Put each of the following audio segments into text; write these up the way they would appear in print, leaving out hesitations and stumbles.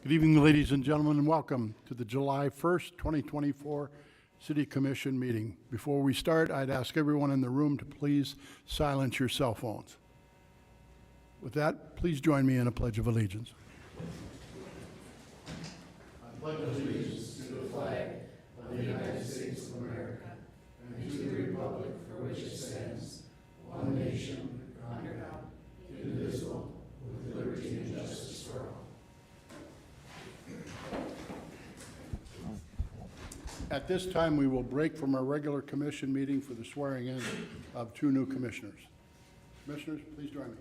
Good evening, ladies and gentlemen, and welcome to the July 1st, 2024 City Commission meeting. Before we start, I'd ask everyone in the room to please silence your cell phones. With that, please join me in a Pledge of Allegiance. I pledge allegiance to the flag of the United States of America and to the republic for which it stands, one nation, under God, indivisible, with liberty and justice for all. At this time, we will break from our regular commission meeting for the swearing in of two new commissioners. Commissioners, please join me.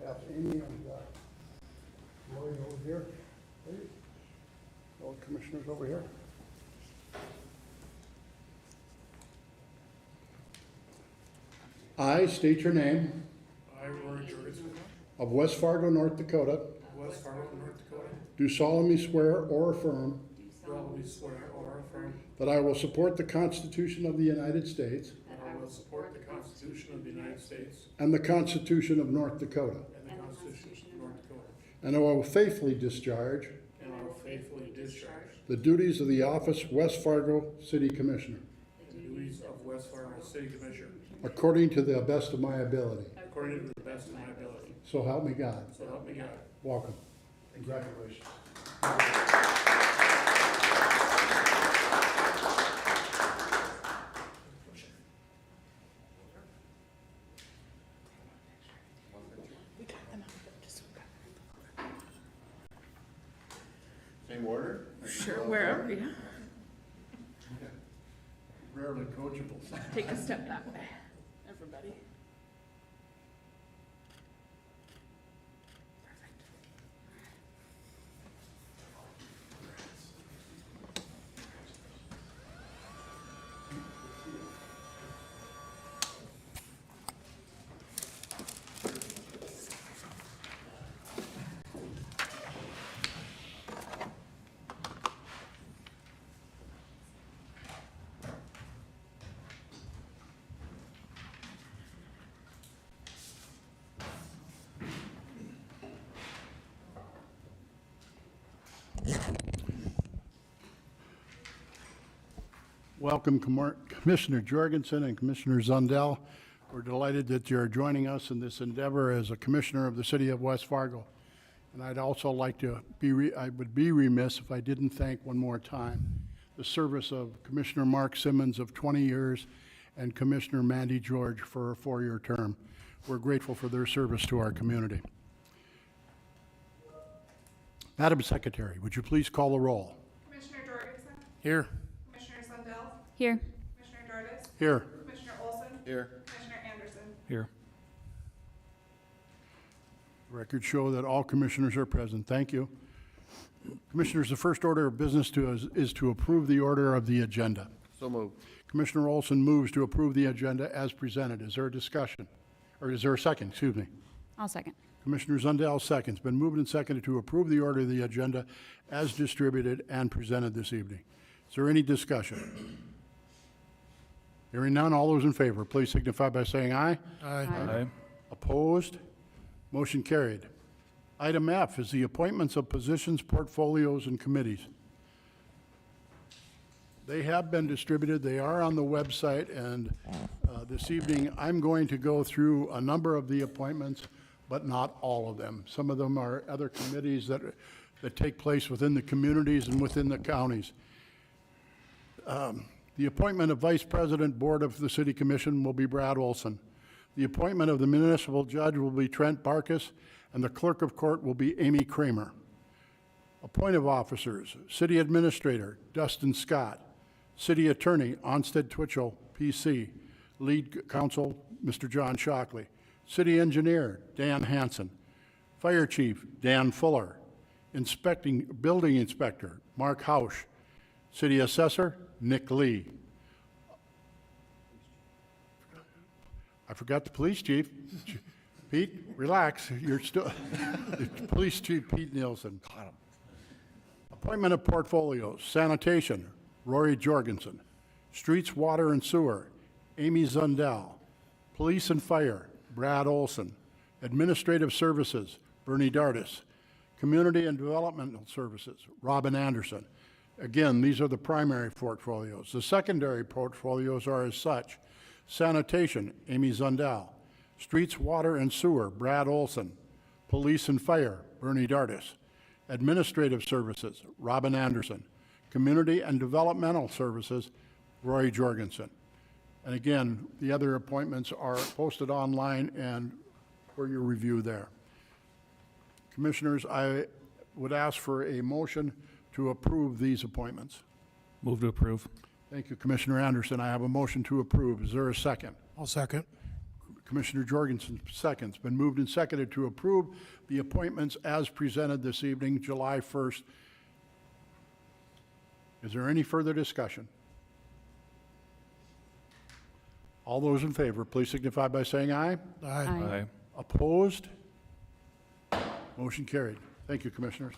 Have Amy and Rory over here, please. All commissioners over here. I state your name. I, Rory Jorgensen, Of West Fargo, North Dakota. West Fargo, North Dakota, Do solemnly swear or affirm solemnly swear or affirm that I will support the Constitution of the United States that I will support the Constitution of the United States and the Constitution of North Dakota, and the Constitution of North Dakota, and I will faithfully discharge and I will faithfully discharge the duties of the office West Fargo City Commissioner the duties of West Fargo City Commissioner according to the best of my ability. according to the best of my ability. So help me God. So help me God. Welcome. Congratulations. Same order? Sure, wherever, yeah. Rarely coachable. Take a step that way, everybody. Perfect. Welcome, Commissioner Jorgensen and Commissioner Zundel. We're delighted that you're joining us in this endeavor as a commissioner of the city of West Fargo. And I'd also like to I would be remiss if I didn't thank one more time the service of Commissioner Mark Simmons of 20 years and Commissioner Mandy George for a 4-year term. We're grateful for their service to our community. Madam Secretary, would you please call the roll? Commissioner Jorgensen, Here. Commissioner Zundel, Here. Commissioner Dartis, Here. Commissioner Olson, Here. Commissioner Anderson. Here. Records show that all commissioners are present. Thank you. Commissioners, the first order of business is to approve the order of the agenda. So moved. Commissioner Olson moves to approve the agenda as presented. Is there a discussion? Or is there a second? Excuse me. I'll second. Commissioner Zundel seconds. Been moved and seconded to approve the order of the agenda as distributed and presented this evening. Is there any discussion? Hearing none, all those in favor, please signify by saying aye. Aye. Opposed? Motion carried. Item F is the appointments of positions, portfolios, and committees. They have been distributed. They are on the website, and this evening I'm going to go through a number of the appointments, but not all of them. Some of them are other committees that take place within the communities and within the counties. The appointment of Vice President, Board of the City Commission will be Brad Olson. The appointment of the municipal judge will be Trent Barkus, and the clerk of court will be Amy Kramer. Appointive officers, City Administrator, Dustin Scott. City Attorney, Onstead Twitchell, PC. Lead Counsel, Mr. John Shockley. City Engineer, Dan Hansen. Fire Chief, Dan Fuller. Building Inspector, Mark Hausch. City Assessor, Nick Lee. I forgot the police chief. Pete, relax, you're still, Police Chief Pete Nielsen. Appointment of portfolios, sanitation, Rory Jorgensen. Streets, water, and sewer, Amy Zundel. Police and fire, Brad Olson. Administrative services, Bernie Dardis. Community and developmental services, Robin Anderson. Again, these are the primary portfolios. The secondary portfolios are as such: sanitation, Amy Zundel. Streets, water, and sewer, Brad Olson. Police and fire, Bernie Dardis. Administrative services, Robin Anderson. Community and developmental services, Rory Jorgensen. And again, the other appointments are posted online and for your review there. Commissioners, I would ask for a motion to approve these appointments. Move to approve. Thank you, Commissioner Anderson. I have a motion to approve. Is there a second? I'll second. Commissioner Jorgensen seconds. Been moved and seconded to approve the appointments as presented this evening, July 1st. Is there any further discussion? All those in favor, please signify by saying aye. Aye. Opposed? Motion carried. Thank you, Commissioners.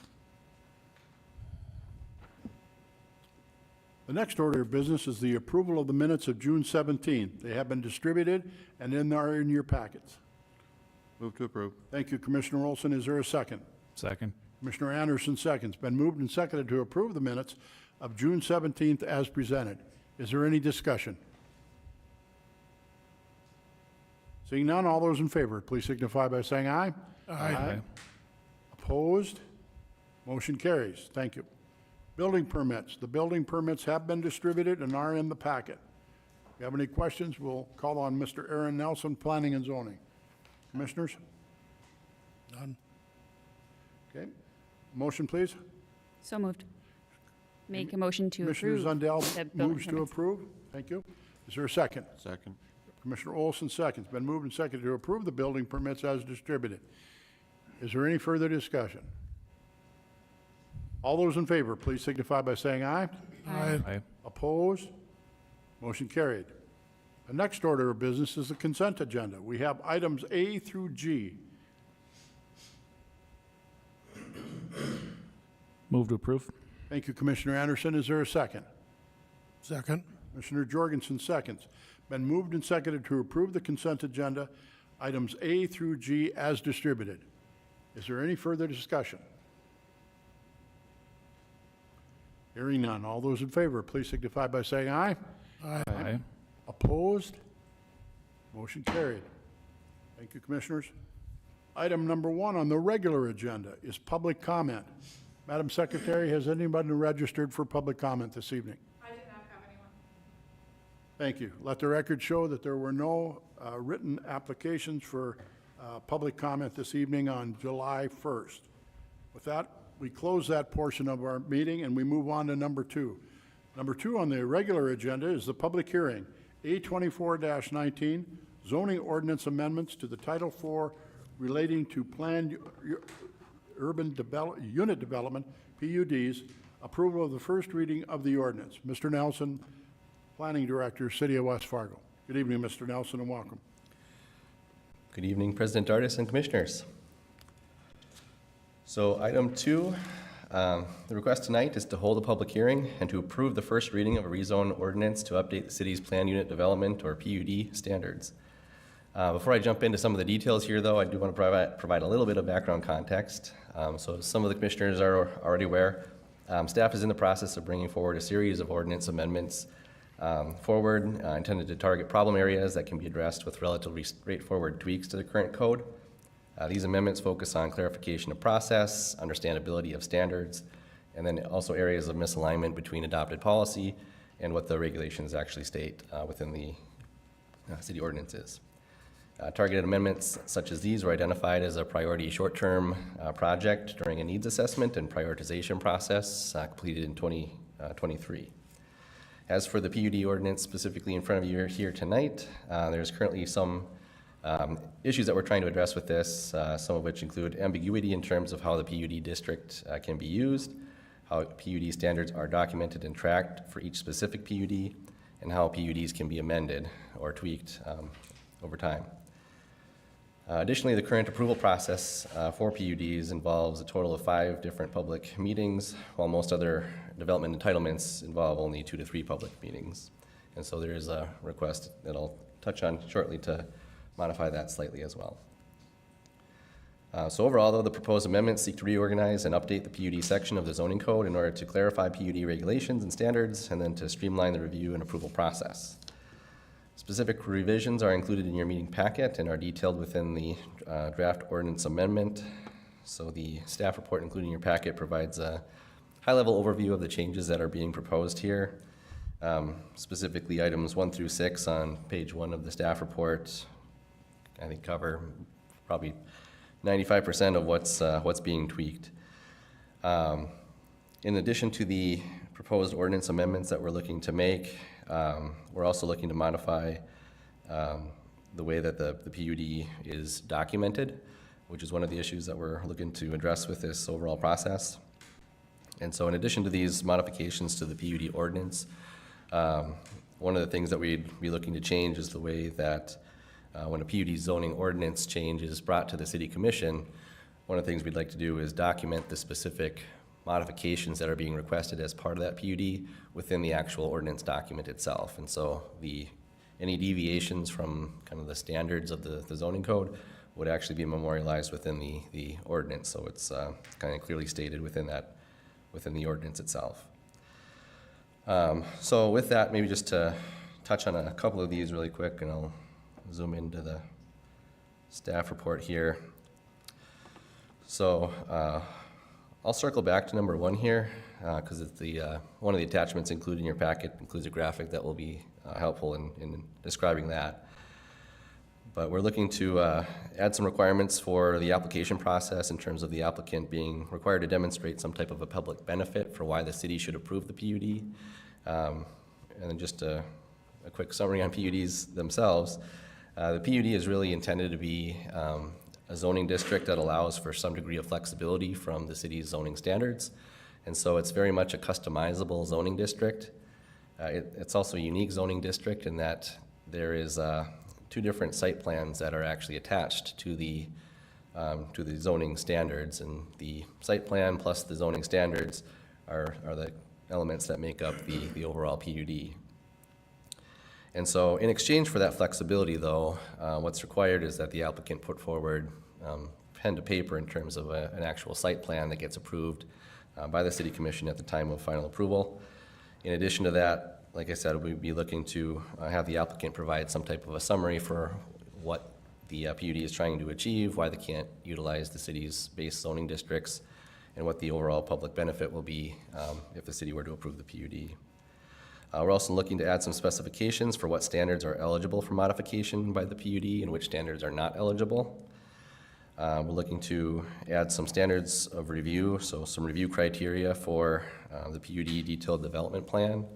The next order of business is the approval of the minutes of June 17th. They have been distributed and are in your packets. Move to approve. Thank you, Commissioner Olson. Is there a second? Second. Commissioner Anderson seconds. Been moved and seconded to approve the minutes of June 17th as presented. Is there any discussion? Seeing none, all those in favor, please signify by saying aye. Aye. Opposed? Motion carries. Thank you. Building permits. The building permits have been distributed and are in the packet. If you have any questions, we'll call on Mr. Aaron Nelson, Planning and Zoning. Commissioners? None. Okay. Motion, please. So moved. Make a motion to Commissioner approve. the Zundel building moves to permits. approve. Thank you. Is there a second? Second. Commissioner Olson seconds. Been moved and seconded to approve the building permits as distributed. Is there any further discussion? All those in favor, please signify by saying aye. Aye. Aye. Opposed? Motion carried. The next order of business is the consent agenda. We have items A through G. Move to approve. Thank you, Commissioner Anderson. Is there a second? Second. Commissioner Jorgensen seconds. Been moved and seconded to approve the consent agenda, items A through G as distributed. Is there any further discussion? Hearing none. All those in favor, please signify by saying aye. Aye. Opposed? Motion carried. Thank you, Commissioners. Item number 1 on the regular agenda is public comment. Madam Secretary, has anybody registered for public comment this evening? I did not have anyone. Thank you. Let the record show that there were no written applications for public comment this evening on July 1st. With that, we close that portion of our meeting and we move on to number 2. Number 2 on the regular agenda is the public hearing, A24-19, zoning ordinance amendments to the Title IV relating to planned urban unit development, PUDs, approval of the first reading of the ordinance. Mr. Nelson, Planning Director, City of West Fargo. Good evening, Mr. Nelson, and welcome. Good evening, President Dardis and Commissioners. So item 2, the request tonight is to hold a public hearing and to approve the first reading of a rezone ordinance to update the city's planned unit development, or PUD, standards. Before I jump into some of the details here, though, I do want to provide a little bit of background context. So some of the commissioners are already aware, staff is in the process of bringing forward a series of ordinance amendments intended to target problem areas that can be addressed with relatively straightforward tweaks to the current code. These amendments focus on clarification of process, understandability of standards, and then also areas of misalignment between adopted policy and what the regulations actually state within the city ordinances. Targeted amendments such as these were identified as a priority short-term project during a needs assessment and prioritization process completed in 2023. As for the PUD ordinance specifically in front of you here tonight, there's currently some issues that we're trying to address with this, some of which include ambiguity in terms of how the PUD district can be used, how PUD standards are documented and tracked for each specific PUD, and how PUDs can be amended or tweaked over time. Additionally, the current approval process for PUDs involves a total of 5 different public meetings, while most other development entitlements involve only 2 to 3 public meetings. And so there is a request that I'll touch on shortly to modify that slightly as well. So overall, though, the proposed amendments seek to reorganize and update the PUD section of the zoning code in order to clarify PUD regulations and standards, and then to streamline the review and approval process. Specific revisions are included in your meeting packet and are detailed within the draft ordinance amendment. So the staff report included in your packet provides a high-level overview of the changes that are being proposed here. Specifically, items 1 through 6 on page 1 of the staff report, I think, cover probably 95% of what's being tweaked. In addition to the proposed ordinance amendments that we're looking to make, we're also looking to modify the way that the PUD is documented, which is one of the issues that we're looking to address with this overall process. And so in addition to these modifications to the PUD ordinance, one of the things that we'd be looking to change is the way that when a PUD zoning ordinance change is brought to the City Commission, one of the things we'd like to do is document the specific modifications that are being requested as part of that PUD within the actual ordinance document itself. And so any deviations from kind of the standards of the zoning code would actually be memorialized within the ordinance. So it's kind of clearly stated within the ordinance itself. So with that, maybe just to touch on a couple of these really quick, and I'll zoom into the staff report here. So I'll circle back to number 1 here because it's one of the attachments included in your packet includes a graphic that will be helpful in describing that. But we're looking to add some requirements for the application process in terms of the applicant being required to demonstrate some type of a public benefit for why the city should approve the PUD. And then just a quick summary on PUDs themselves. The PUD is really intended to be a zoning district that allows for some degree of flexibility from the city's zoning standards. And so it's very much a customizable zoning district. It's also a unique zoning district in that there is 2 different site plans that are actually attached to the zoning standards. And the site plan plus the zoning standards are the elements that make up the overall PUD. And so in exchange for that flexibility, though, what's required is that the applicant put forward pen to paper in terms of an actual site plan that gets approved by the City Commission at the time of final approval. In addition to that, like I said, we'd be looking to have the applicant provide some type of a summary for what the PUD is trying to achieve, why they can't utilize the city's base zoning districts, and what the overall public benefit will be if the city were to approve the PUD. We're also looking to add some specifications for what standards are eligible for modification by the PUD and which standards are not eligible. We're looking to add some standards of review, so some review criteria for the PUD detailed development plan.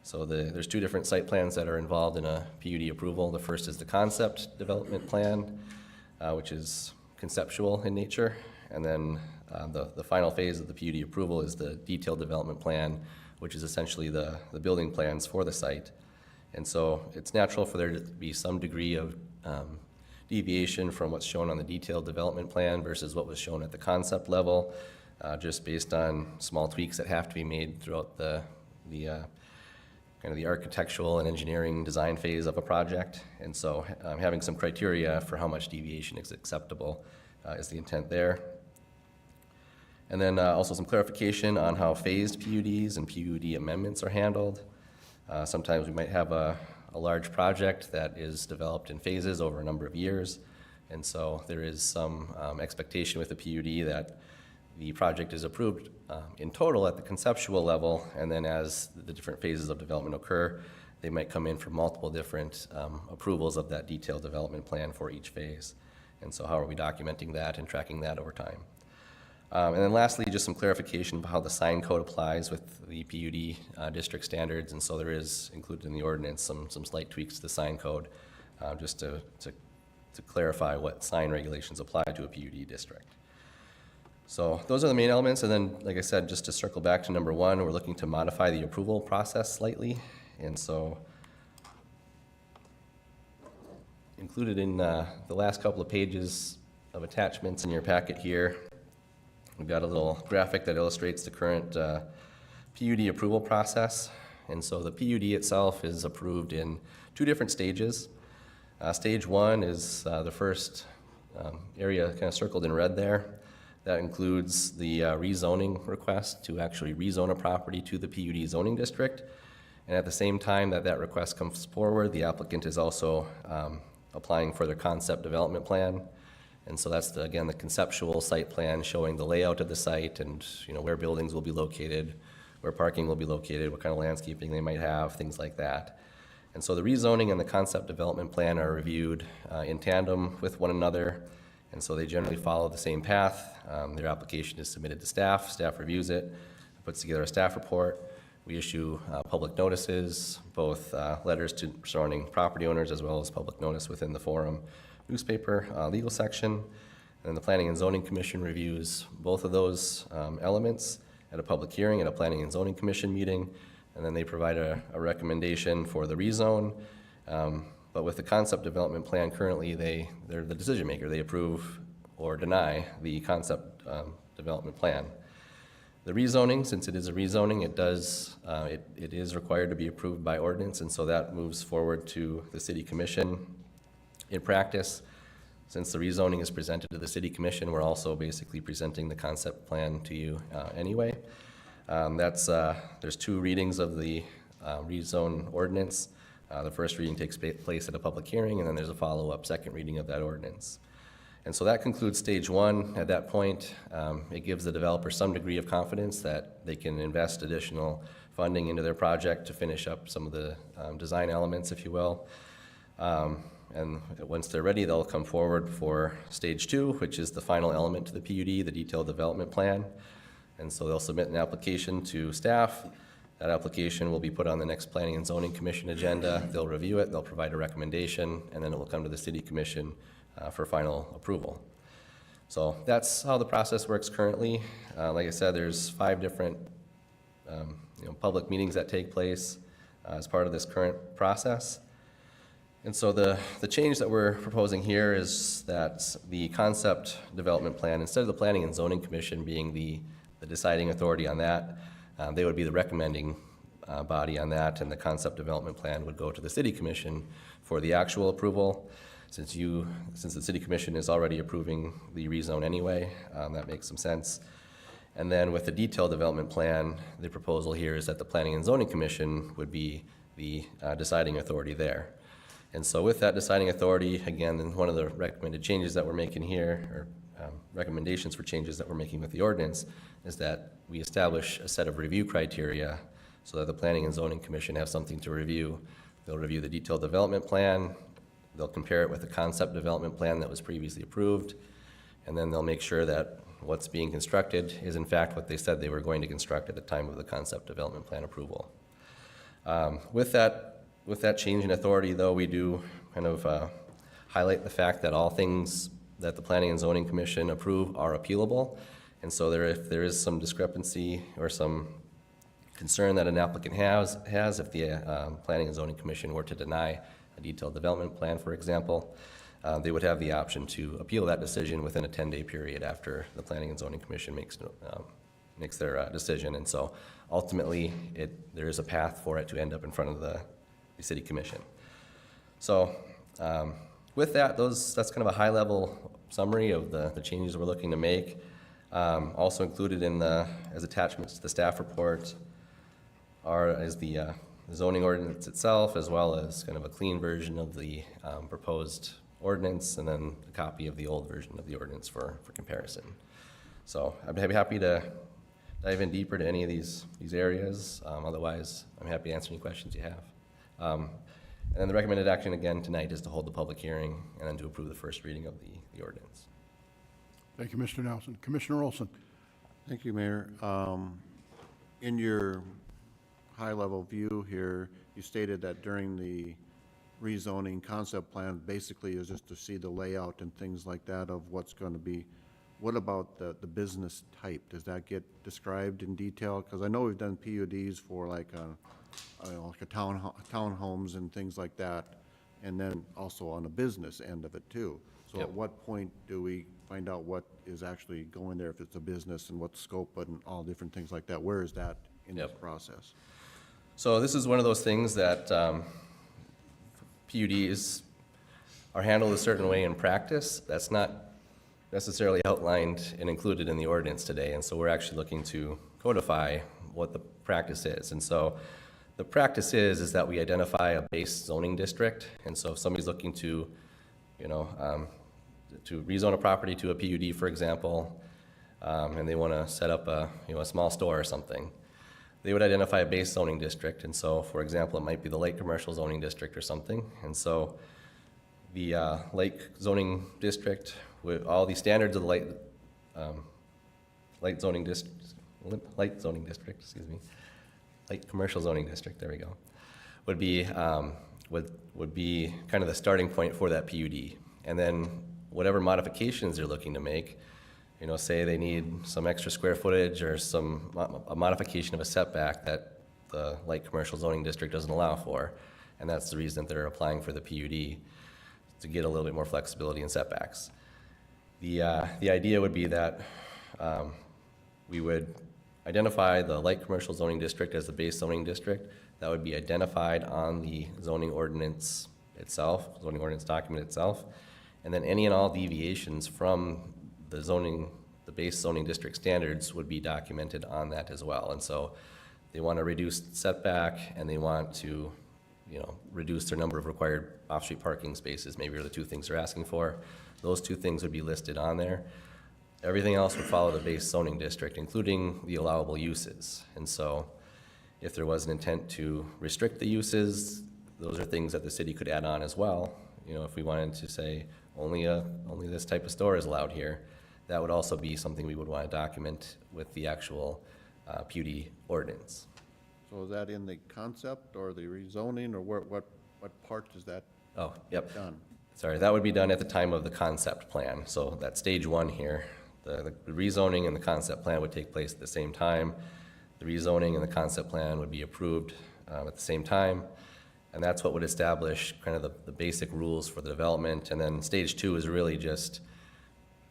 So there's 2 different site plans that are involved in a PUD approval. The first is the concept development plan, which is conceptual in nature. And then the final phase of the PUD approval is the detailed development plan, which is essentially the building plans for the site. And so it's natural for there to be some degree of deviation from what's shown on the detailed development plan versus what was shown at the concept level, just based on small tweaks that have to be made throughout the kind of the architectural and engineering design phase of a project. And so having some criteria for how much deviation is acceptable is the intent there. And then also some clarification on how phased PUDs and PUD amendments are handled. Sometimes we might have a large project that is developed in phases over a number of years. And so there is some expectation with the PUD that the project is approved in total at the conceptual level, and then as the different phases of development occur, they might come in for multiple different approvals of that detailed development plan for each phase. And so how are we documenting that and tracking that over time? And then lastly, just some clarification about how the sign code applies with the PUD district standards. And so there is included in the ordinance some slight tweaks to the sign code just to clarify what sign regulations apply to a PUD district. So those are the main elements. And then, like I said, just to circle back to number 1, we're looking to modify the approval process slightly. And so included in the last couple of pages of attachments in your packet here, we've got a little graphic that illustrates the current PUD approval process. And so the PUD itself is approved in two different stages. Stage one is the first area kind of circled in red there. That includes the rezoning request to actually rezone a property to the PUD zoning district. And at the same time that that request comes forward, the applicant is also applying for their concept development plan. And so that's, again, the conceptual site plan showing the layout of the site and, you know, where buildings will be located, where parking will be located, what kind of landscaping they might have, things like that. And so the rezoning and the concept development plan are reviewed in tandem with one another. And so they generally follow the same path. Their application is submitted to staff. Staff reviews it, puts together a staff report. We issue public notices, both letters to surrounding property owners as well as public notice within the forum newspaper legal section. And then the Planning and Zoning Commission reviews both of those elements at a public hearing at a Planning and Zoning Commission meeting. And then they provide a recommendation for the rezone. But with the concept development plan currently, they're the decision maker. They approve or deny the concept development plan. The rezoning, since it is a rezoning, it is required to be approved by ordinance, and so that moves forward to the City Commission. In practice, since the rezoning is presented to the City Commission, we're also basically presenting the concept plan to you anyway. There's two readings of the rezone ordinance. The first reading takes place at a public hearing, and then there's a follow-up second reading of that ordinance. And so that concludes stage one. At that point, it gives the developer some degree of confidence that they can invest additional funding into their project to finish up some of the design elements, if you will. And once they're ready, they'll come forward for stage two, which is the final element to the PUD, the detailed development plan. And so they'll submit an application to staff. That application will be put on the next Planning and Zoning Commission agenda. They'll review it, they'll provide a recommendation, and then it will come to the City Commission for final approval. So that's how the process works currently. Like I said, there's 5 different public meetings that take place as part of this current process. And so the change that we're proposing here is that the concept development plan, instead of the Planning and Zoning Commission being the deciding authority on that, they would be the recommending body on that, and the concept development plan would go to the City Commission for the actual approval. Since the City Commission is already approving the rezone anyway, that makes some sense. And then with the detailed development plan, the proposal here is that the Planning and Zoning Commission would be the deciding authority there. And so with that deciding authority, again, one of the recommended changes that we're making here, or recommendations for changes that we're making with the ordinance, is that we establish a set of review criteria so that the Planning and Zoning Commission have something to review. They'll review the detailed development plan, they'll compare it with the concept development plan that was previously approved, and then they'll make sure that what's being constructed is in fact what they said they were going to construct at the time of the concept development plan approval. With that change in authority, though, we do kind of highlight the fact that all things that the Planning and Zoning Commission approve are appealable. And so if there is some discrepancy or some concern that an applicant has if the Planning and Zoning Commission were to deny a detailed development plan, for example, they would have the option to appeal that decision within a 10-day period after the Planning and Zoning Commission makes their decision. And so ultimately, there is a path for it to end up in front of the City Commission. So with that, that's kind of a high-level summary of the changes we're looking to make. Also included as attachments to the staff report is the zoning ordinance itself, as well as kind of a clean version of the proposed ordinance, and then a copy of the old version of the ordinance for comparison. So I'd be happy to dive in deeper to any of these areas. Otherwise, I'm happy to answer any questions you have. And then the recommended action again tonight is to hold the public hearing and then to approve the first reading of the ordinance. Thank you, Mr. Nelson. Commissioner Olson. Thank you, Mayor. In your high-level view here, you stated that during the rezoning concept plan, basically is just to see the layout and things like that of what's going to be. What about the business type? Does that get described in detail? Because I know we've done PUDs for like a townhomes and things like that. and then also on the business end of it too. So at Yep. what point do we find out what is actually going there, if it's a business and what scope and all different things like that? Where is that in this Yep. process? So this is one of those things that PUDs are handled a certain way in practice. That's not necessarily outlined and included in the ordinance today, and so we're actually looking to codify what the practice is. And so the practice is that we identify a base zoning district, and so if somebody's looking to, to rezone a property to a PUD, for example, and they want to set up a small store or something, they would identify a base zoning district. And so, for example, it might be the light commercial zoning district or something. And so the light zoning district, with all the standards of the light zoning district, excuse me, light commercial zoning district, there we go, would be kind of the starting point for that PUD. And then whatever modifications they're looking to make, say they need some extra square footage or a modification of a setback that the light commercial zoning district doesn't allow for, and that's the reason that they're applying for the PUD, to get a little bit more flexibility in setbacks. The idea would be that we would identify the light commercial zoning district as the base zoning district. That would be identified on the zoning ordinance itself, zoning ordinance document itself, and then any and all deviations from the base zoning district standards would be documented on that as well. And so they want to reduce setback, and they want to, reduce their number of required off-street parking spaces, maybe are the two things they're asking for. Those two things would be listed on there. Everything else would follow the base zoning district, including the allowable uses. And so if there was an intent to restrict the uses, those are things that the city could add on as well. If we wanted to say only this type of store is allowed here, that would also be something we would want to document with the actual PUD ordinance. So is that in the concept or the rezoning, or what part is that Oh, yep. done? Sorry, that would be done at the time of the concept plan. So that's stage one here. The rezoning and the concept plan would take place at the same time. The rezoning and the concept plan would be approved at the same time. And that's what would establish kind of the basic rules for the development. And then stage two is really just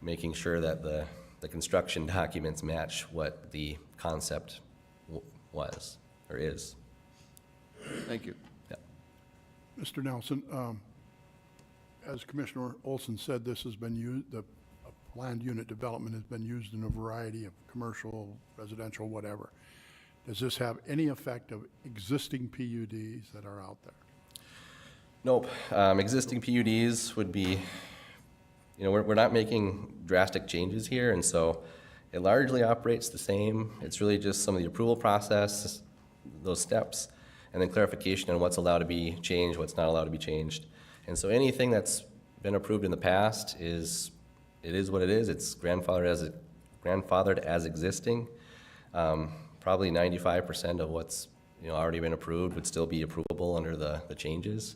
making sure that the construction documents match what the concept was or is. Thank you. Yeah. Mr. Nelson, as Commissioner Olson said, this has been used, the planned unit development has been used in a variety of commercial, residential, whatever. Does this have any effect of existing PUDs that are out there? Nope. Existing PUDs would be, we're not making drastic changes here, and so it largely operates the same. It's really just some of the approval process, those steps, and then clarification on what's allowed to be changed, what's not allowed to be changed. And so anything that's been approved in the past it is what it is. It's grandfathered as existing. Probably 95% of what's already been approved would still be approvable under the changes.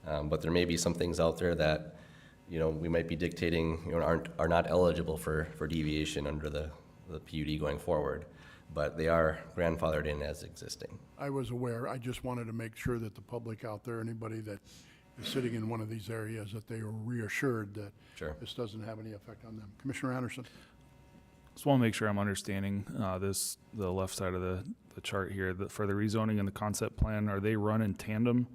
But there may be some things out there that we might be dictating are not eligible for deviation under the PUD going forward, but they are grandfathered in as existing. I was aware. I just wanted to make sure that the public out there, anybody that is sitting in one of these areas, that they are reassured that Sure. this doesn't have any effect on them. Commissioner Anderson? Just want to make sure I'm understanding the left side of the chart here. For the rezoning and the concept plan, are they run in tandem?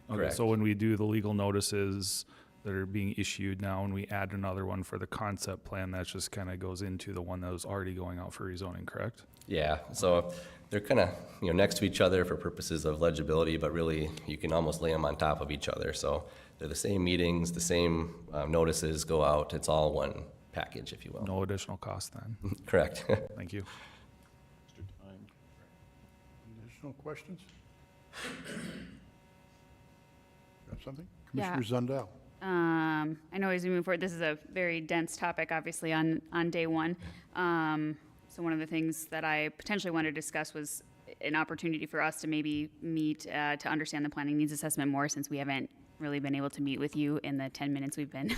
Okay, Correct. so when we do the legal notices that are being issued now, and we add another one for the concept plan, that just kind of goes into the one that was already going out for rezoning, correct? Yeah, so they're kind of next to each other for purposes of legibility, but really you can almost lay them on top of each other. So they're the same meetings, the same notices go out. It's all one package, if you will. No additional cost then. Correct. Thank you. Additional questions? You have something? Yeah. Commissioner Zundel? I know as we move forward, this is a very dense topic, obviously, on day one. So one of the things that I potentially wanted to discuss was an opportunity for us to maybe meet to understand the planning needs assessment more, since we haven't really been able to meet with you in the 10 minutes we've been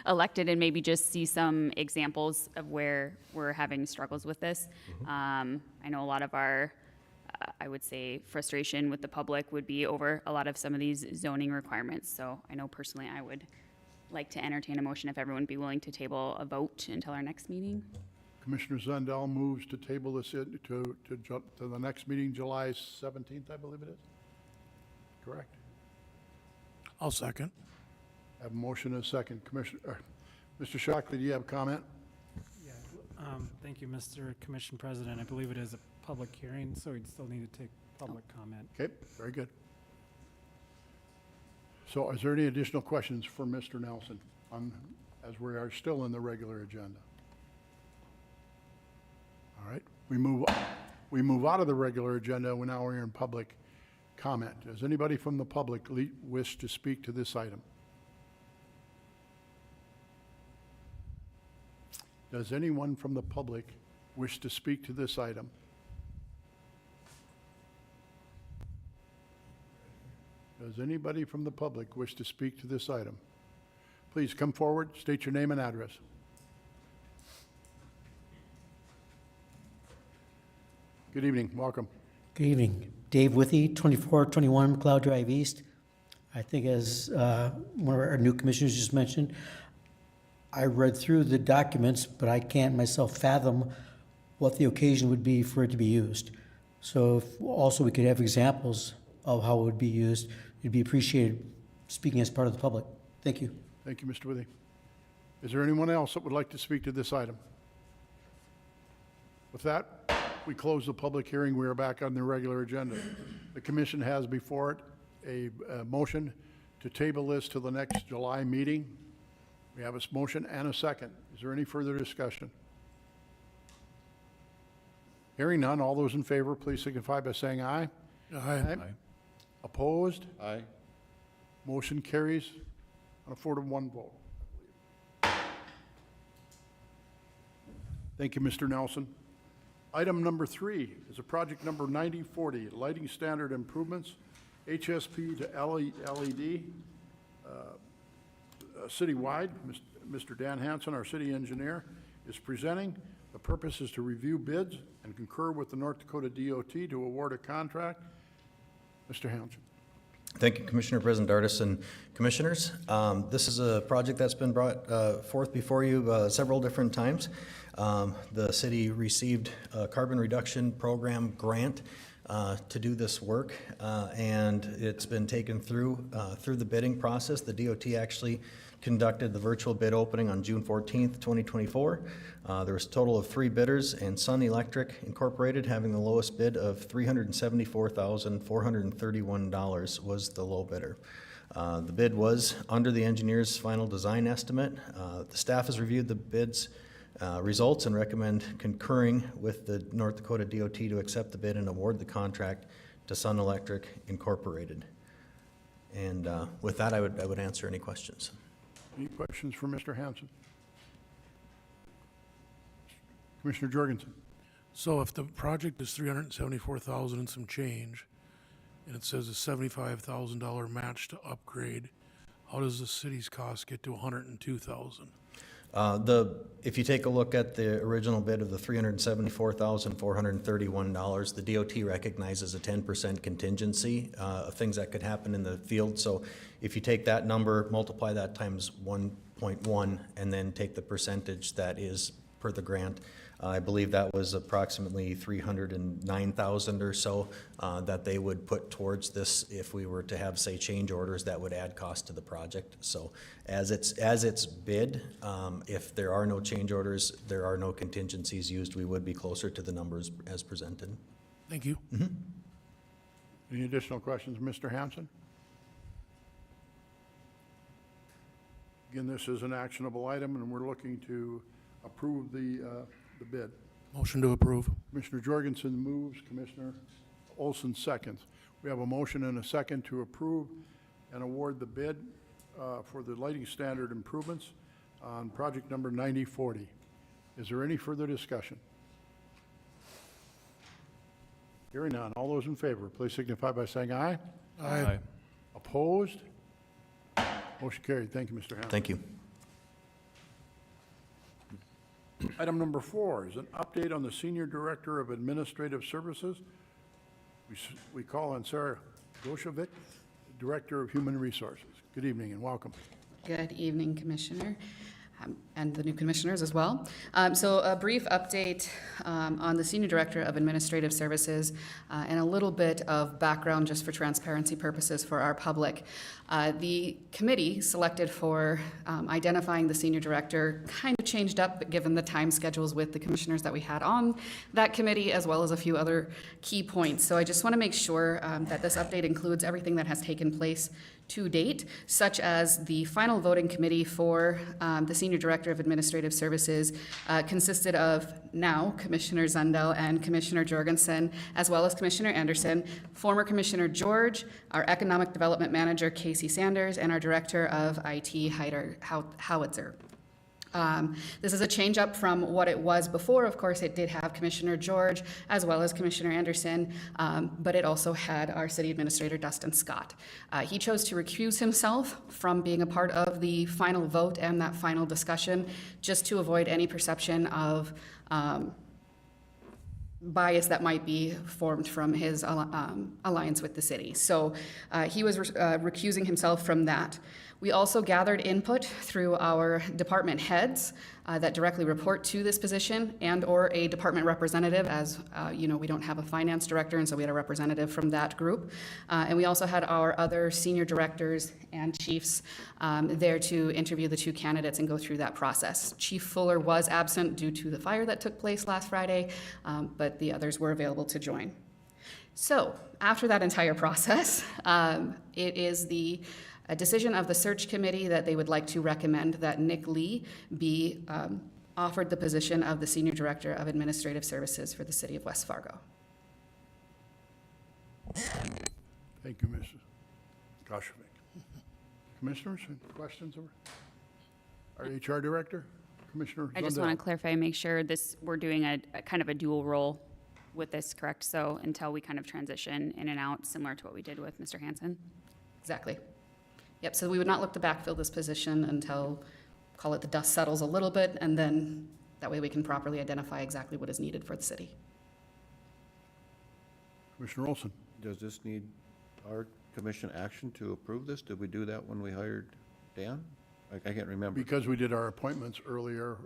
elected, and maybe just see some examples of where we're having struggles with this. I know a lot of our I would say, frustration with the public would be over a lot of some of these zoning requirements. So I know personally I would like to entertain a motion if everyone would be willing to table a vote until our next meeting. Commissioner Zundel moves to table this to the next meeting, July 17th, I believe it is. Correct? I'll second. I have a motion and a second. Mr. Shockley, do you have a comment? Yeah, thank you, Mr. Commission President. I believe it is a public hearing, so we'd still need to take public comment. Okay, very good. So is there any additional questions for Mr. Nelson as we are still in the regular agenda? All right, we move out of the regular agenda. Now we're in public comment. Does anybody from the public wish to speak to this item? Does anyone from the public wish to speak to this item? Does anybody from the public wish to speak to this item? Please come forward, state your name and address. Good evening, welcome. Good evening. Dave Withy, 2421 McLeod Drive East. I think as one of our new commissioners just mentioned, I read through the documents, but I can't myself fathom what the occasion would be for it to be used. So if also we could have examples of how it would be used, it'd be appreciated, speaking as part of the public. Thank you. Thank you, Mr. Withy. Is there anyone else that would like to speak to this item? With that, we close the public hearing. We are back on the regular agenda. The commission has before it a motion to table this to the next July meeting. We have a motion and a second. Is there any further discussion? Hearing none, all those in favor, please signify by saying aye. Aye. Opposed? Aye. Motion carries on a 4-to-1 vote. Thank you, Mr. Nelson. Item number 3 is a project number 9040, lighting standard improvements, HSP to LED, citywide. Mr. Dan Hansen, our city engineer, is presenting. The purpose is to review bids and concur with the North Dakota DOT to award a contract. Mr. Hansen. Thank you, Commissioner President Dardis and Commissioners. This is a project that's been brought forth before you several different times. The city received a carbon reduction program grant to do this work, and it's been taken through the bidding process. The DOT actually conducted the virtual bid opening on June 14th, 2024. There was a total of 3 bidders, and Sun Electric Incorporated, having the lowest bid of $374,431, was the low bidder. The bid was under the engineer's final design estimate. The staff has reviewed the bid's results and recommend concurring with the North Dakota DOT to accept the bid and award the contract to Sun Electric Incorporated. And with that, I would answer any questions. Any questions for Mr. Hansen? Commissioner Jorgensen. So if the project is $374,000 and some change, and it says a $75,000 match to upgrade, how does the city's cost get to $102,000? If you take a look at the original bid of the $374,431, the DOT recognizes a 10% contingency of things that could happen in the field. So if you take that number, multiply that times 1.1, and then take the percentage that is per the grant, I believe that was approximately $309,000 or so that they would put towards this if we were to have, say, change orders that would add cost to the project. So as it's bid, if there are no change orders, there are no contingencies used, we would be closer to the numbers as presented. Thank you. Any additional questions, Mr. Hansen? Again, this is an actionable item, and we're looking to approve the bid. Motion to approve. Commissioner Jorgensen moves, Commissioner Olson seconds. We have a motion and a second to approve and award the bid for the lighting standard improvements on project number 9040. Is there any further discussion? Hearing none, all those in favor, please signify by saying aye. Aye. Opposed? Motion carried. Thank you, Mr. Hansen. Thank you. Item number 4 is an update on the Senior Director of Administrative Services We call on Sarah Goshovic, Director of Human Resources. Good evening and welcome. Good evening, Commissioner, and the new commissioners as well. So a brief update on the Senior Director of Administrative Services and a little bit of background just for transparency purposes for our public. The committee selected for identifying the Senior Director kind of changed up given the time schedules with the commissioners that we had on that committee, as well as a few other key points. So I just want to make sure that this update includes everything that has taken place to date, such as the final voting committee for the Senior Director of Administrative Services consisted of now Commissioner Zundel and Commissioner Jorgensen, as well as Commissioner Anderson, former Commissioner George, our Economic Development Manager Casey Sanders, and our Director of IT Heider Howitzer. This is a change up from what it was before. Of course, it did have Commissioner George as well as Commissioner Anderson, but it also had our City Administrator Dustin Scott. He chose to recuse himself from being a part of the final vote and that final discussion, just to avoid any perception of bias that might be formed from his alliance with the city. So he was recusing himself from that. We also gathered input through our department heads that directly report to this position and or a department representative, as you know, we don't have a finance director, and so we had a representative from that group. And we also had our other senior directors and chiefs there to interview the two candidates and go through that process. Chief Fuller was absent due to the fire that took place last Friday, but the others were available to join. So after that entire process, it is the decision of the search committee that they would like to recommend that Nick Lee be offered the position of the Senior Director of Administrative Services for the City of West Fargo. Thank you, Mrs. Goshovic. Commissioners, any questions? Our HR Director, Commissioner Zundel. I just want to clarify and make sure we're doing a kind of a dual role with this, correct? So until we kind of transition in and out, similar to what we did with Mr. Hansen? Exactly. Yep, so we would not look to backfill this position until, call it, the dust settles a little bit, and then that way we can properly identify exactly what is needed for the city. Commissioner Olson. Does this need our commission action to approve this? Did we do that when we hired Dan? I can't remember. Because we did our appointments earlier,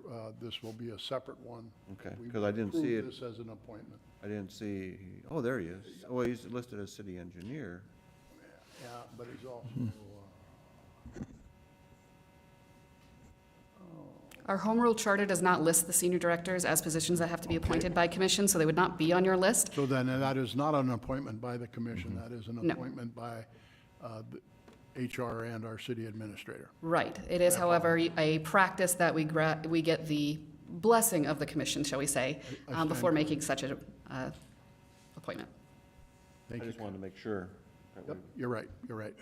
this will be a separate one. Okay, We because I didn't see it. approved this as an appointment. I didn't see, oh, there he is. Oh, he's listed as city engineer. Yeah, but he's also, Our home rule charter does not list the senior directors as positions that have to be appointed by commission, so they would not be on your list. so then that is not an appointment by the commission. Mm-hmm. That is an No. appointment by the HR and our city administrator. Right. It is, however, a practice that we get the blessing of the commission, shall we say, I before stand- making such an appointment. Thank I you. just wanted to make sure. that Yep, we- you're right, you're right.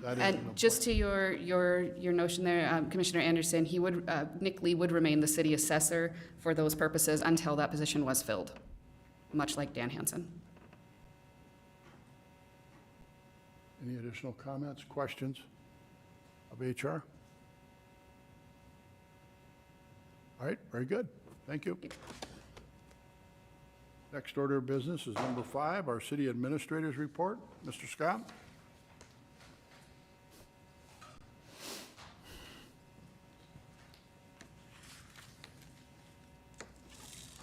That is an And just to your notion there, Commissioner Anderson, Nick Lee would remain the city assessor for those purposes until that position was filled, much like Dan Hansen. Any additional comments, questions of HR? All right, very good. Thank you. Next order of business is number 5, our city administrator's report. Mr. Scott?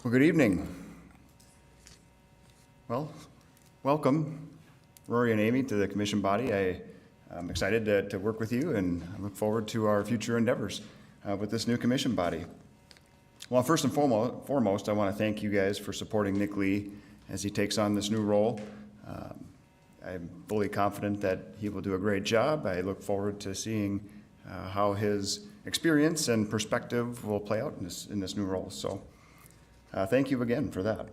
Well, good evening. Well, welcome, Rory and Amy, to the commission body. I'm excited to work with you, and I look forward to our future endeavors with this new commission body. Well, first and foremost, I want to thank you guys for supporting Nick Lee as he takes on this new role. I'm fully confident that he will do a great job. I look forward to seeing how his experience and perspective will play out in this new role. So thank you again for that.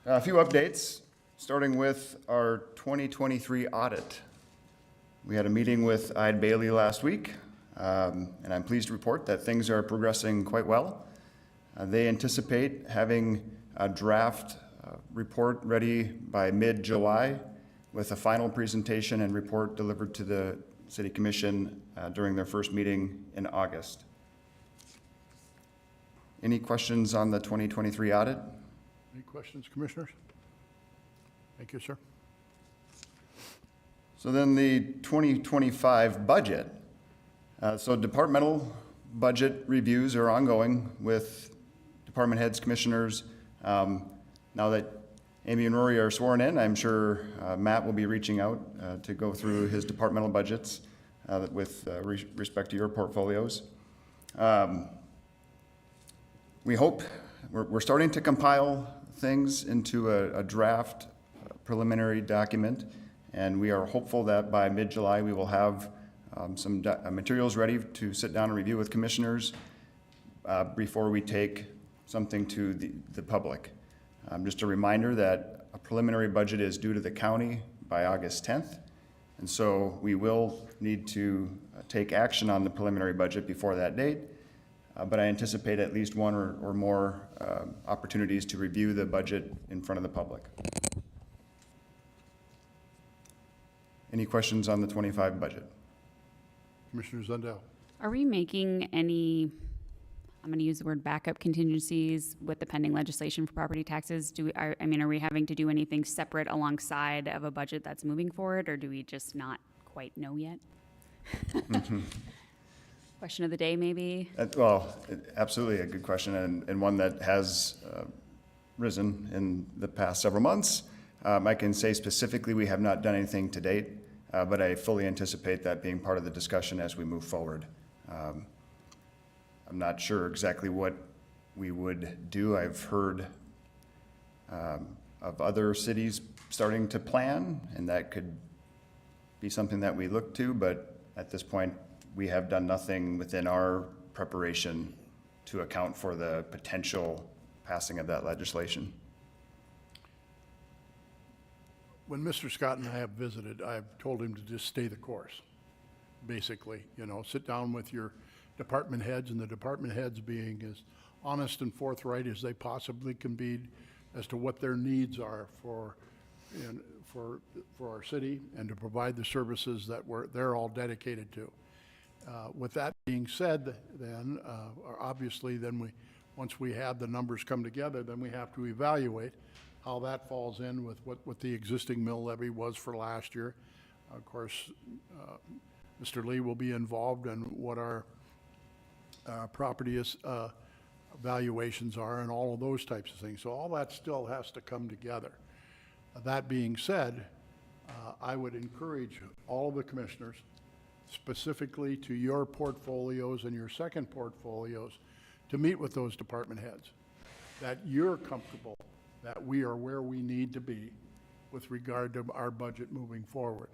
A few updates, starting with our 2023 audit. We had a meeting with Eid Bailey last week, and I'm pleased to report that things are progressing quite well. They anticipate having a draft report ready by mid-July with a final presentation and report delivered to the City Commission during their first meeting in August. Any questions on the 2023 audit? Any questions, commissioners? Thank you, sir. So then the 2025 budget. So departmental budget reviews are ongoing with department heads, commissioners. Now that Amy and Rory are sworn in, I'm sure Matt will be reaching out to go through his departmental budgets with respect to your portfolios. We hope, we're starting to compile things into a draft preliminary document, and we are hopeful that by mid-July we will have some materials ready to sit down and review with commissioners before we take something to the public. Just a reminder that a preliminary budget is due to the county by August 10th, and so we will need to take action on the preliminary budget before that date, but I anticipate at least one or more opportunities to review the budget in front of the public. Any questions on the 25 budget? Commissioner Zundel. Are we making any, I'm going to use the word backup contingencies with the pending legislation for property taxes? Are we having to do anything separate alongside of a budget that's moving forward, or do we just not quite know yet? Question of the day, maybe? Well, absolutely a good question, and one that has risen in the past several months. I can say specifically we have not done anything to date, but I fully anticipate that being part of the discussion as we move forward. I'm not sure exactly what we would do. I've heard of other cities starting to plan, and that could be something that we look to, but at this point, we have done nothing within our preparation to account for the potential passing of that legislation. When Mr. Scott and I have visited, I've told him to just stay the course, basically. Sit down with your department heads, and the department heads being as honest and forthright as they possibly can be as to what their needs are for our city and to provide the services that they're all dedicated to. With that being said, then, obviously, once we have the numbers come together, then we have to evaluate how that falls in with what the existing mill levy was for last year. Of course, Mr. Lee will be involved in what our property valuations are and all of those types of things. So all that still has to come together. That being said, I would encourage all of the commissioners, specifically to your portfolios and your second portfolios, to meet with those department heads, that you're comfortable that we are where we need to be with regard to our budget moving forward.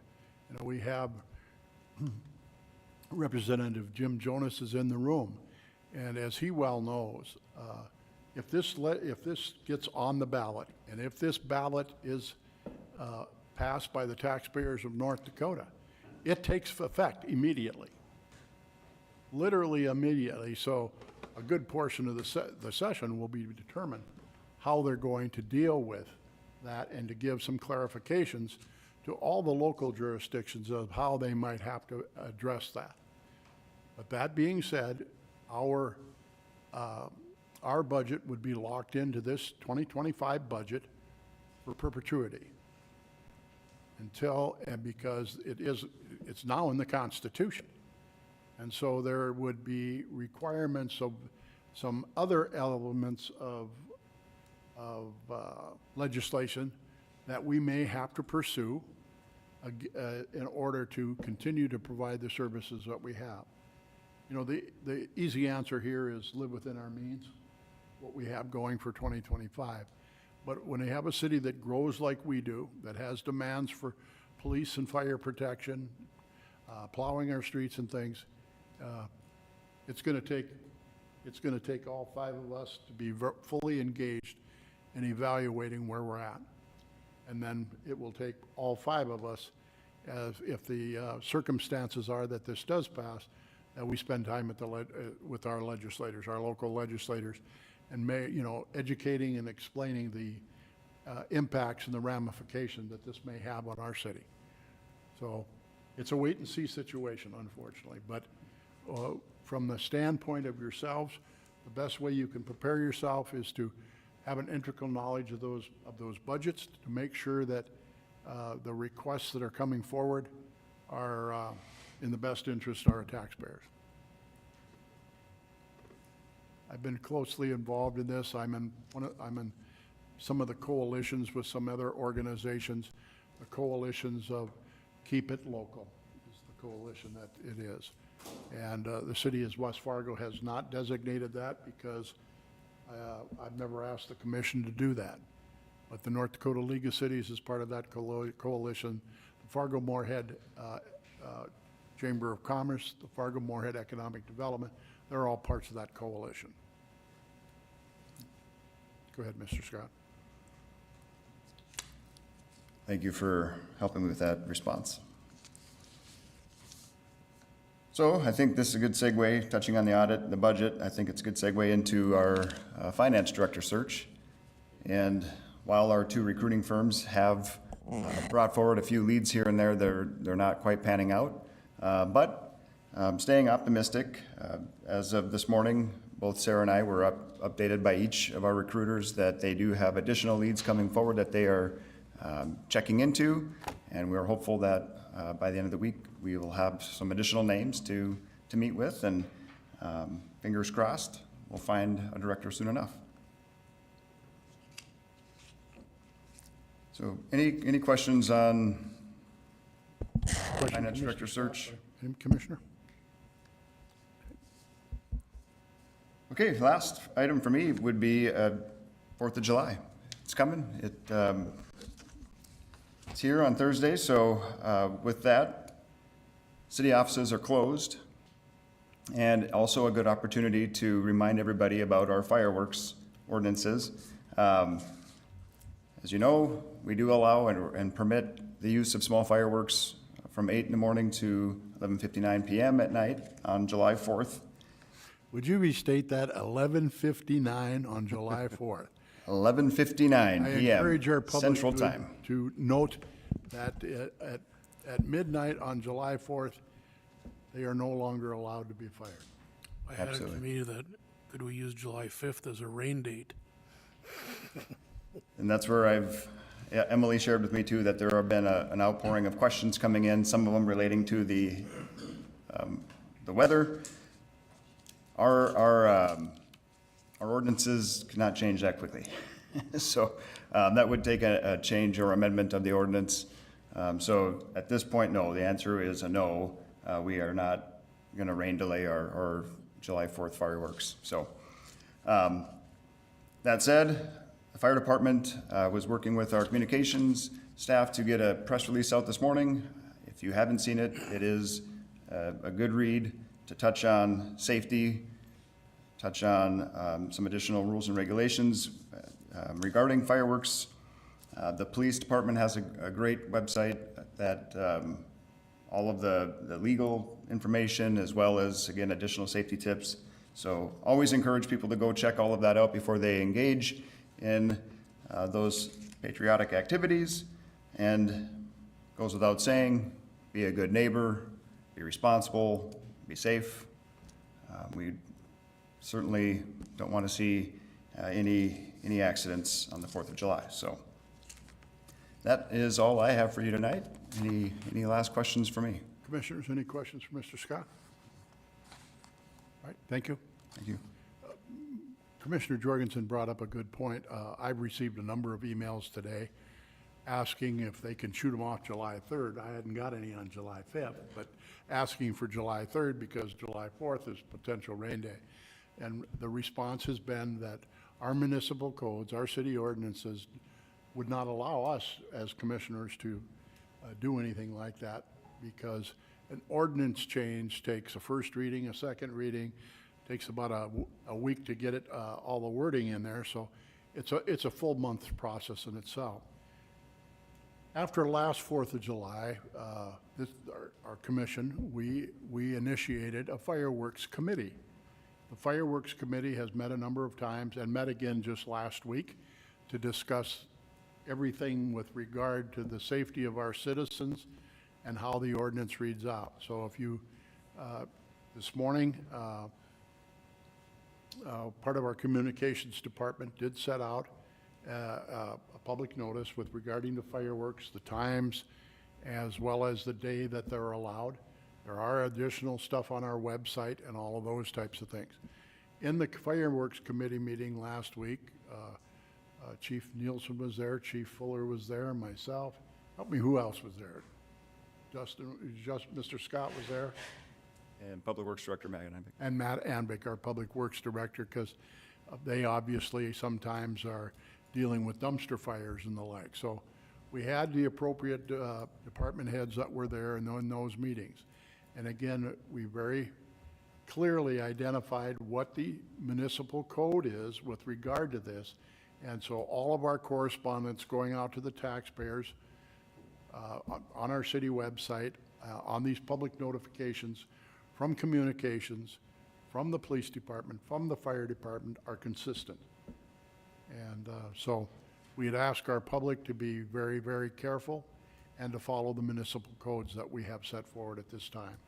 We have Representative Jim Jonas is in the room, and as he well knows, if this gets on the ballot, and if this ballot is passed by the taxpayers of North Dakota, it takes effect immediately, literally immediately. So a good portion of the session will be determined how they're going to deal with that and to give some clarifications to all the local jurisdictions of how they might have to address that. But that being said, our budget would be locked into this 2025 budget for perpetuity because it's now in the Constitution. And so there would be requirements of some other elements of legislation that we may have to pursue in order to continue to provide the services that we have. The easy answer here is live within our means, what we have going for 2025. But when you have a city that grows like we do, that has demands for police and fire protection, plowing our streets and things, it's going to take all five of us to be fully engaged in evaluating where we're at. And then it will take all five of us, if the circumstances are that this does pass, that we spend time with our legislators, our local legislators, and educating and explaining the impacts and the ramifications that this may have on our city. So it's a wait and see situation, unfortunately. But from the standpoint of yourselves, the best way you can prepare yourself is to have an integral knowledge of those budgets to make sure that the requests that are coming forward are in the best interest of our taxpayers. I've been closely involved in this. I'm in some of the coalitions with some other organizations. The coalitions of Keep It Local is the coalition that it is. And the city of West Fargo has not designated that because I've never asked the commission to do that. But the North Dakota League of Cities is part of that coalition. The Fargo-Moorhead Chamber of Commerce, the Fargo-Moorhead Economic Development, they're all parts of that coalition. Go ahead, Mr. Scott. Thank you for helping me with that response. So I think this is a good segue, touching on the audit, the budget. I think it's a good segue into our finance director search. And while our 2 recruiting firms have brought forward a few leads here and there, they're not quite panning out. But staying optimistic, as of this morning, both Sarah and I were updated by each of our recruiters that they do have additional leads coming forward that they are checking into, and we're hopeful that by the end of the week we will have some additional names to meet with, and fingers crossed we'll find a director soon enough. So any questions on finance director search? Any Commissioner? Okay, last item for me would be 4th of July. It's coming. It's here on Thursday, so with that, city offices are closed, and also a good opportunity to remind everybody about our fireworks ordinances. As you know, we do allow and permit the use of small fireworks from 8 in the morning to 11:59 p.m. at night on July 4th. Would you restate that, 11:59 on July 4th? 11:59 I p.m. encourage our public Central Time. to note that at midnight on July 4th, they are no longer allowed to be fired. I had it to Absolutely. me that, could we use July 5th as a rain date? And that's where Emily shared with me too, that there have been an outpouring of questions coming in, some of them relating to the weather. Our ordinances cannot change that quickly. So that would take a change or amendment of the ordinance. So at this point, no, the answer is a no. We are not going to rain delay our July 4th fireworks. So that said, the fire department was working with our communications staff to get a press release out this morning. If you haven't seen it, it is a good read to touch on safety, touch on some additional rules and regulations regarding fireworks. The police department has a great website that all of the legal information, as well as, again, additional safety tips. So always encourage people to go check all of that out before they engage in those patriotic activities. And goes without saying, be a good neighbor, be responsible, be safe. We certainly don't want to see any accidents on the 4th of July. So that is all I have for you tonight. Any last questions for me? Commissioners, any questions for Mr. Scott? All right, thank you. Thank you. Commissioner Jorgensen brought up a good point. I've received a number of emails today asking if they can shoot them off July 3rd. I hadn't got any on July 5th, but asking for July 3rd because July 4th is potential rain day. And the response has been that our municipal codes, our city ordinances would not allow us as commissioners to do anything like that, because an ordinance change takes a first reading, a second reading, takes about a week to get it, all the wording in there. So it's a full month process in itself. After last 4th of July, our commission, we initiated a fireworks committee. The fireworks committee has met a number of times and met again just last week to discuss everything with regard to the safety of our citizens and how the ordinance reads out. So if you, this morning, part of our communications department did set out a public notice with regarding the fireworks, the times, as well as the day that they're allowed. There are additional stuff on our website and all of those types of things. In the fireworks committee meeting last week, Chief Nielsen was there, Chief Fuller was there, myself. Help me, who else was there? Mr. Scott was there, And Public Works Director Megan, I think. and Matt Anbick, our Public Works Director, because they obviously sometimes are dealing with dumpster fires and the like. So we had the appropriate department heads that were there in those meetings. And again, we very clearly identified what the municipal code is with regard to this. And so all of our correspondence going out to the taxpayers on our city website, on these public notifications, from communications, from the police department, from the fire department are consistent. And so we'd ask our public to be very, very careful and to follow the municipal codes that we have set forward at this time.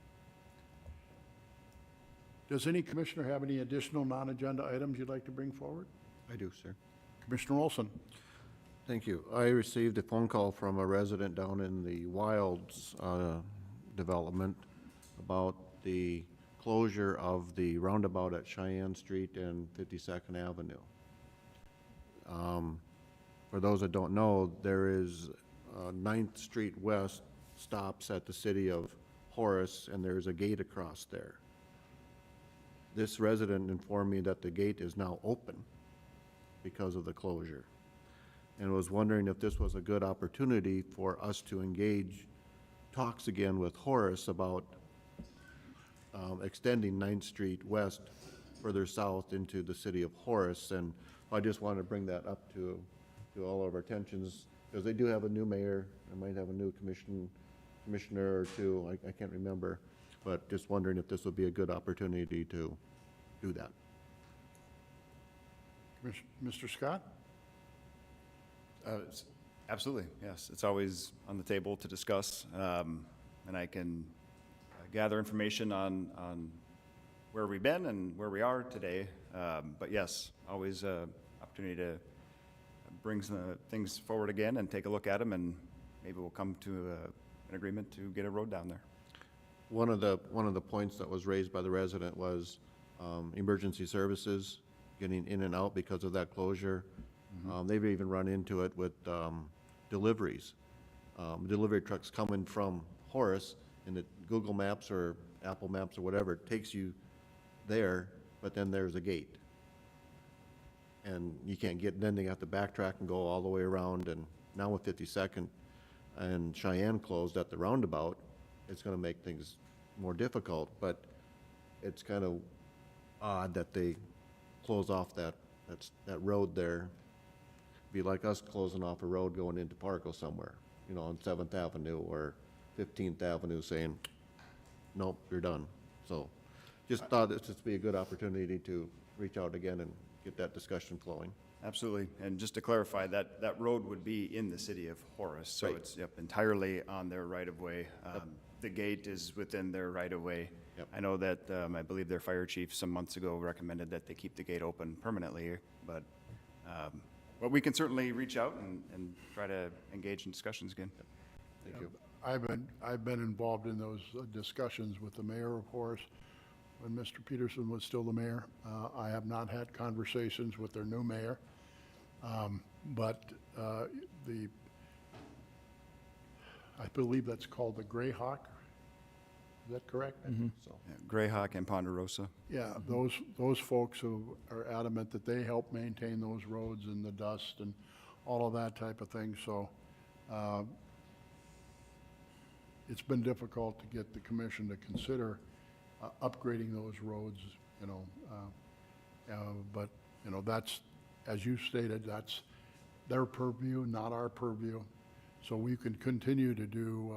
Does any commissioner have any additional non-agenda items you'd like to bring forward? I do, sir. Commissioner Olson? Thank you. I received a phone call from a resident down in the Wilds development about the closure of the roundabout at Cheyenne Street and 52nd Avenue. For those that don't know, there is 9th Street West stops at the city of Horace, and there's a gate across there. This resident informed me that the gate is now open because of the closure, and was wondering if this was a good opportunity for us to engage talks again with Horace about extending 9th Street West further south into the city of Horace. And I just wanted to bring that up to all of our attentions, because they do have a new mayor, they might have a new commissioner or two, I can't remember, but just wondering if this would be a good opportunity to do that. Mr. Scott? Absolutely, yes. It's always on the table to discuss, and I can gather information on where we've been and where we are today. But yes, always opportunity to bring some things forward again and take a look at them, and maybe we'll come to an agreement to get a road down there. One of the points that was raised by the resident was emergency services getting in and out because of that closure. They've even run into it with deliveries. Delivery trucks coming from Horace, and the Google Maps or Apple Maps or whatever takes you there, but then there's a gate. And you can't get, then they have to backtrack and go all the way around. And now with 52nd and Cheyenne closed at the roundabout, it's gonna make things more difficult. But it's kind of odd that they close off that road there. Be like us closing off a road going into Fargo somewhere, you know, on 7th Avenue or 15th Avenue, saying, nope, you're done. So just thought this would be a good opportunity to reach out again and get that discussion flowing. Absolutely, and just to clarify, that road would be in the city of Horace, so Right. it's entirely on their right-of-way. The gate is within their right-of-way. Yep. I know that, I believe their fire chief some months ago recommended that they keep the gate open permanently, but we can certainly reach out and try to engage in discussions again. Thank you. I've been involved in those discussions with the mayor of Horace when Mr. Peterson was still the mayor. I have not had conversations with their new mayor, but I believe that's called the Greyhawk. Is that correct? So, Yeah, Greyhawk and Ponderosa. yeah, those folks who are adamant that they help maintain those roads and the dust and all of that type of thing. So it's been difficult to get the commission to consider upgrading those roads, you know. But, you know, that's, as you stated, that's their purview, not our purview. So we can continue to do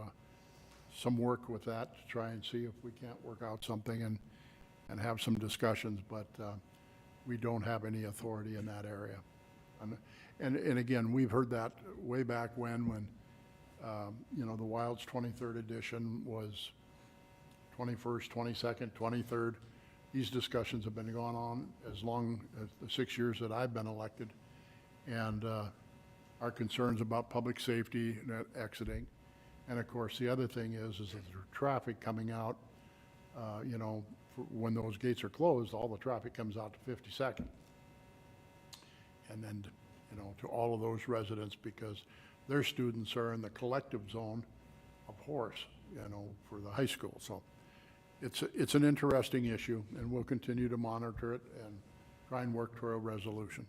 some work with that to try and see if we can't work out something and have some discussions, but we don't have any authority in that area. And again, we've heard that way back when you know, the Wilds 23rd edition was 21st, 22nd, 23rd. These discussions have been going on as long as the 6 years that I've been elected. And our concerns about public safety and exiting. And of course, the other thing is that the traffic coming out, you know, when those gates are closed, all the traffic comes out to 52nd. And then, you know, to all of those residents, because their students are in the collective zone of Horace, you know, for the high school. So it's an interesting issue, and we'll continue to monitor it and try and work toward a resolution.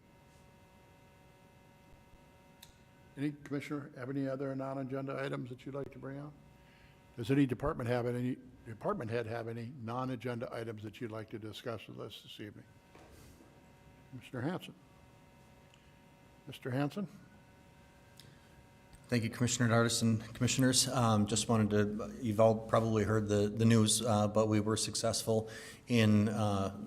Any commissioner have any other non-agenda items that you'd like to bring up? Does any department head have any non-agenda items that you'd like to discuss with us this evening? Mr. Hanson. Mr. Hanson? Thank you, Commissioner Dardis and Commissioners. Just wanted to, you've all probably heard the news, but we were successful in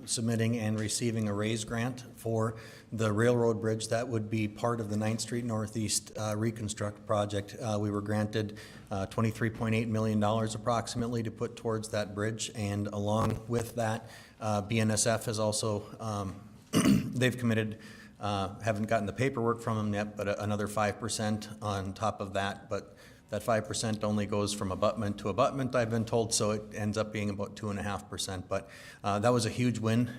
submitting and receiving a raise grant for the railroad bridge that would be part of the 9th Street Northeast reconstruct project. We were granted $23.8 million approximately to put towards that bridge, and along with that, BNSF has also, they've committed, haven't gotten the paperwork from them yet, but another 5% on top of that. But that 5% only goes from abutment to abutment, I've been told, so it ends up being about 2.5%. But that was a huge win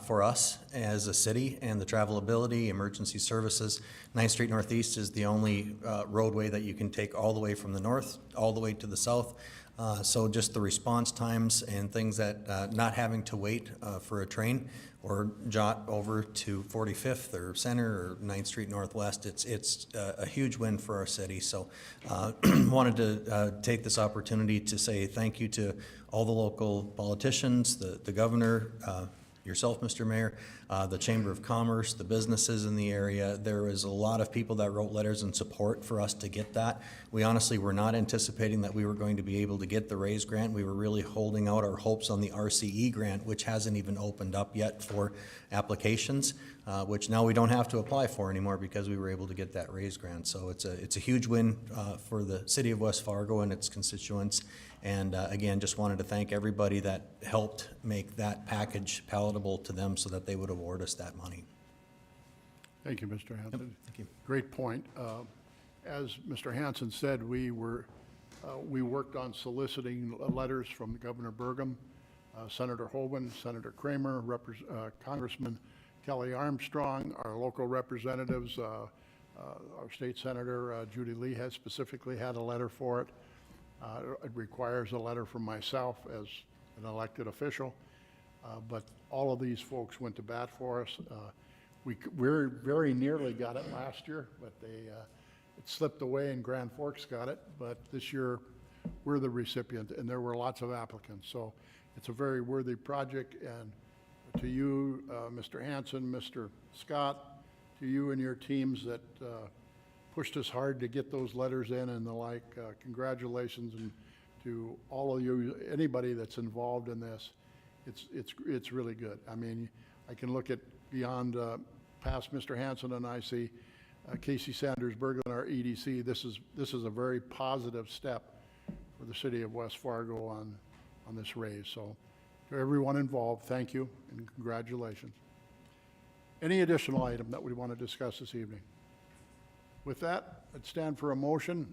for us as a city, and the travelability, emergency services. 9th Street Northeast is the only roadway that you can take all the way from the north, all the way to the south. So just the response times and things that not having to wait for a train or jot over to 45th or Center or 9th Street Northwest, it's a huge win for our city. So wanted to take this opportunity to say thank you to all the local politicians, the governor, yourself, Mr. Mayor, the Chamber of Commerce, the businesses in the area. There was a lot of people that wrote letters in support for us to get that. We honestly were not anticipating that we were going to be able to get the raise grant. We were really holding out our hopes on the RCE grant, which hasn't even opened up yet for applications, which now we don't have to apply for anymore because we were able to get that raise grant. So it's a huge win for the city of West Fargo and its constituents. And again, just wanted to thank everybody that helped make that package palatable to them so that they would award us that money. Thank you, Mr. Hanson. Thank you. Great point. As Mr. Hanson said, we worked on soliciting letters from Governor Burgum, Senator Hoban, Senator Kramer, Congressman Kelly Armstrong, our local representatives, our state senator Judy Lee has specifically had a letter for it. It requires a letter from myself as an elected official, but all of these folks went to bat for us. We very nearly got it last year, but it slipped away and Grand Forks got it. But this year, we're the recipient, and there were lots of applicants. So it's a very worthy project. And to you, Mr. Hanson, Mr. Scott, to you and your teams that pushed us hard to get those letters in and the like, congratulations, and to all of you, anybody that's involved in this, it's really good. I mean, I can look at beyond past Mr. Hanson, and I see Casey Sanders Berglund, our EDC. This is a very positive step for the city of West Fargo on this raise. So to everyone involved, thank you and congratulations. Any additional item that we want to discuss this evening? With that, I'd stand for a motion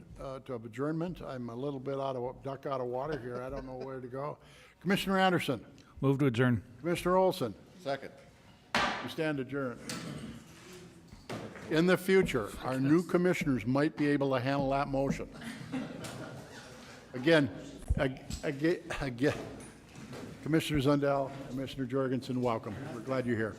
to adjournment. I'm a little bit duck out of water here. I don't know where to go. Commissioner Anderson. Move to adjourn. Commissioner Olson. Second. We stand adjourned. In the future, our new commissioners might be able to handle that motion. Again, Commissioner Zundel, Commissioner Jorgensen, welcome. We're glad you're here.